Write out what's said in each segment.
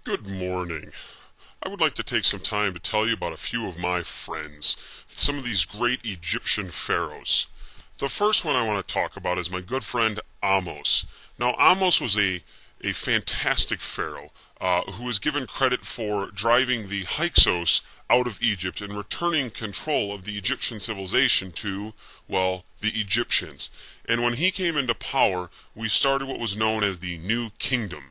Good morning. I would like to take some time to tell you about a few of my friends, some of these great Egyptian pharaohs. The first one I want to talk about is my good friend Ahmose. Now, Ahmose was a fantastic pharaoh who was given credit for driving the Hyksos out of Egypt and returning control of the Egyptian civilization to, well, the Egyptians. And when he came into power, we started what was known as the New Kingdom.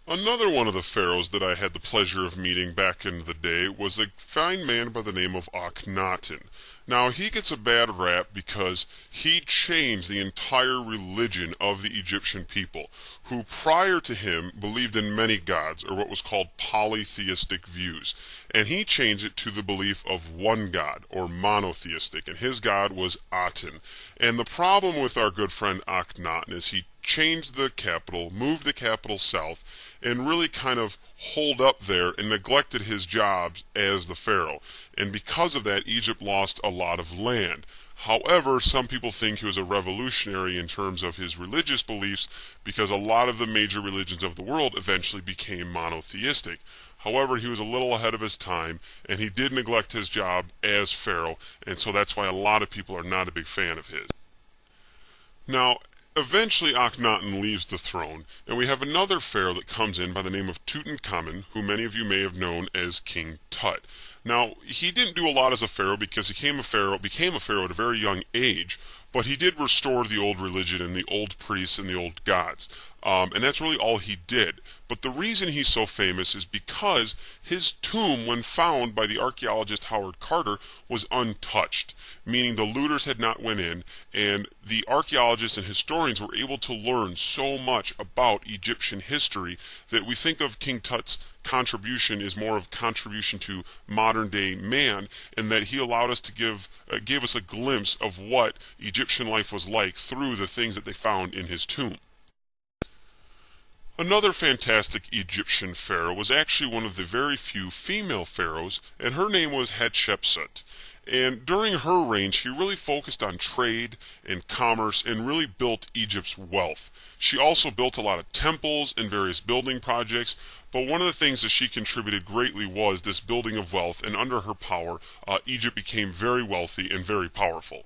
Another one of the pharaohs that I had the pleasure of meeting back in the day was a fine man by the name of Akhenaten. Now, he gets a bad rap because he changed the entire religion of the Egyptian people, who prior to him believed in many gods, or what was called polytheistic views. And he changed it to the belief of one god, or monotheistic, and his god was Aten. And the problem with our good friend Akhenaten is he changed the capital, moved the capital south, and really kind of holed up there and neglected his job as the pharaoh. And because of that, Egypt lost a lot of land. However, some people think he was a revolutionary in terms of his religious beliefs because a lot of the major religions of the world eventually became monotheistic. However, he was a little ahead of his time, and he did neglect his job as pharaoh, and so that's why a lot of people are not a big fan of his. Now, eventually Akhenaten leaves the throne, and we have another pharaoh that comes in by the name of Tutankhamun, who many of you may have known as King Tut. Now, he didn't do a lot as a pharaoh because he became a pharaoh at a very young age, but he did restore the old religion and the old priests and the old gods. And that's really all he did. But the reason he's so famous is because his tomb, when found by the archaeologist Howard Carter, was untouched, meaning the looters had not went in, and the archaeologists and historians were able to learn so much about Egyptian history that we think of King Tut's contribution is more of contribution to modern day man, and that he allowed us to gave us a glimpse of what Egyptian life was like through the things that they found in his tomb. Another fantastic Egyptian pharaoh was actually one of the very few female pharaohs, and her name was Hatshepsut. And during her reign, she really focused on trade and commerce and really built Egypt's wealth. She also built a lot of temples and various building projects, but one of the things that she contributed greatly was this building of wealth, and under her power, Egypt became very wealthy and very powerful.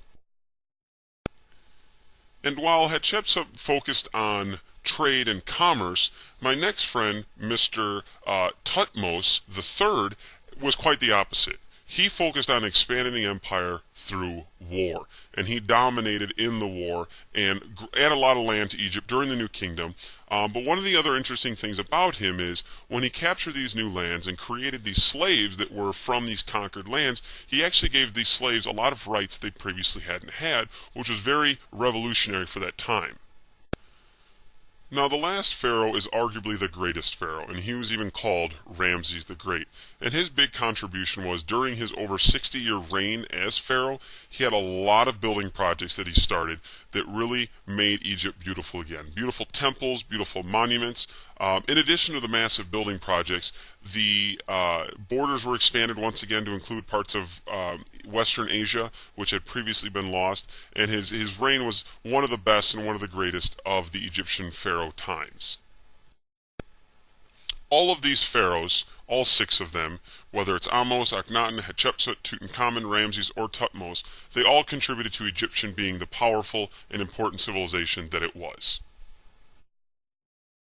And while Hatshepsut focused on trade and commerce, my next friend, Mr. Thutmose III, was quite the opposite. He focused on expanding the empire through war, and he dominated in the war and added a lot of land to Egypt during the New Kingdom. But one of the other interesting things about him is when he captured these new lands and created these slaves that were from these conquered lands, he actually gave these slaves a lot of rights they previously hadn't had, which was very revolutionary for that time. Now, the last pharaoh is arguably the greatest pharaoh, and he was even called Ramses the Great. And his big contribution was during his over 60-year reign as pharaoh, he had a lot of building projects that he started that really made Egypt beautiful again. Beautiful temples, beautiful monuments. In addition to the massive building projects, the borders were expanded once again to include parts of Western Asia, which had previously been lost, and his reign was one of the best and one of the greatest of the Egyptian pharaoh times. All of these pharaohs, all six of them, whether it's Ahmose, Akhenaten, Hatshepsut, Tutankhamun, Ramses, or Thutmose, they all contributed to Egyptian being the powerful and important civilization that it was.